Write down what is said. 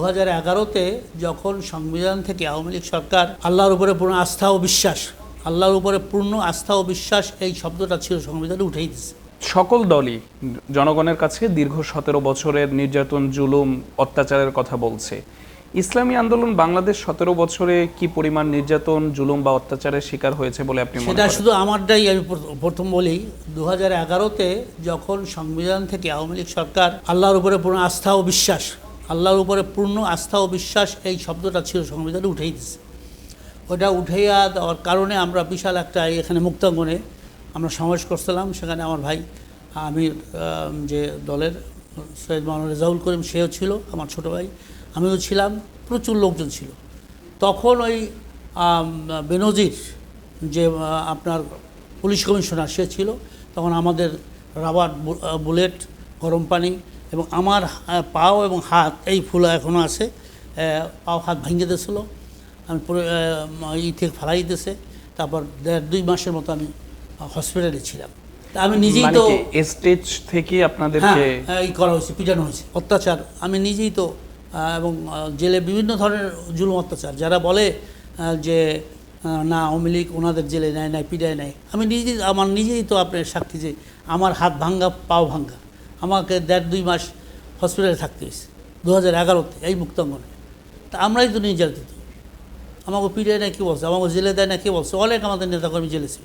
2011-তে যখন সংবিধান থেকে আওয়ামী লীগ সরকার আল্লাহর উপরে পূর্ণ আস্থা ও বিশ্বাস, আল্লাহর উপরে পূর্ণ আস্থা ও বিশ্বাস এই শব্দটা ছিল সংবিধানে উঠেই দিয়েছে। সকল দলই জনগণের কাছে দীর্ঘ 17 বছরের নির্যাতন, জুলুম, অত্যাচারের কথা বলছে। ইসলামী আন্দোলন বাংলাদেশ 17 বছরে কি পরিমাণ নির্যাতন, জুলুম বা অত্যাচারের শিকার হয়েছে বলে আপনি মনে সেটা করেন? শুধু আমারটাই আমি প্রথম বলি, 2011-তে যখন সংবিধান থেকে আওয়ামী লীগ সরকার আল্লাহর উপরে পূর্ণ আস্থা ও বিশ্বাস, আল্লাহর উপরে পূর্ণ আস্থা ও বিশ্বাস এই শব্দটা ছিল সংবিধানে উঠেই দিয়েছে। ওটা উঠাইয়া দেওয়ার কারণে আমরা বিশাল একটা এখানে মুক্তাঙ্গনে আমরা সমাবেশ করছিলাম। সেখানে আমার ভাই আমির যে দলের সৈয়দ মাওলানা রেজাউল করিম সেও ছিল, আমার ছোটো ভাই, আমিও ছিলাম, প্রচুর লোকজন ছিল। তখন ওই বেনজির যে আপনার পুলিশ কমিশনার সে ছিল, তখন আমাদের রাবার বুলেট, গরম পানি এবং আমার পাও এবং হাত এই ফুলা এখনও আছে, পাও হাত ভেঙে দিয়েছিল, আমি পুরো থেকে ফালাই দিতেছে। তারপর 1.5-2 মাসের মতো আমি হসপিটালে ছিলাম। আমি নিজেই তো স্টেজ থেকে আপনাদেরকে এই করা হয়েছে, পিটানো হয়েছে, অত্যাচার। আমি নিজেই তো এবং জেলে বিভিন্ন ধরনের জুলুম অত্যাচার। যারা বলে যে না আওয়ামী লীগ ওনাদের জেলে নেয় নাই, পিটায় নেয়, আমি নিজেই তো আপনার সাক্ষী যে আমার হাত ভাঙ্গা, পাও ভাঙ্গা, আমাকে 1.5-2 মাস হসপিটালে থাকতে হয়েছে 2011-তে এই মুক্তাঙ্গনে। তা আমরাই তো নির্যাতিত। আমাকে পিটায় নেয় কে বলছে, আমাকে জেলে দেয় না কে বলছে? অনেক আমাদের নেতাকর্মী জেলে ছিল।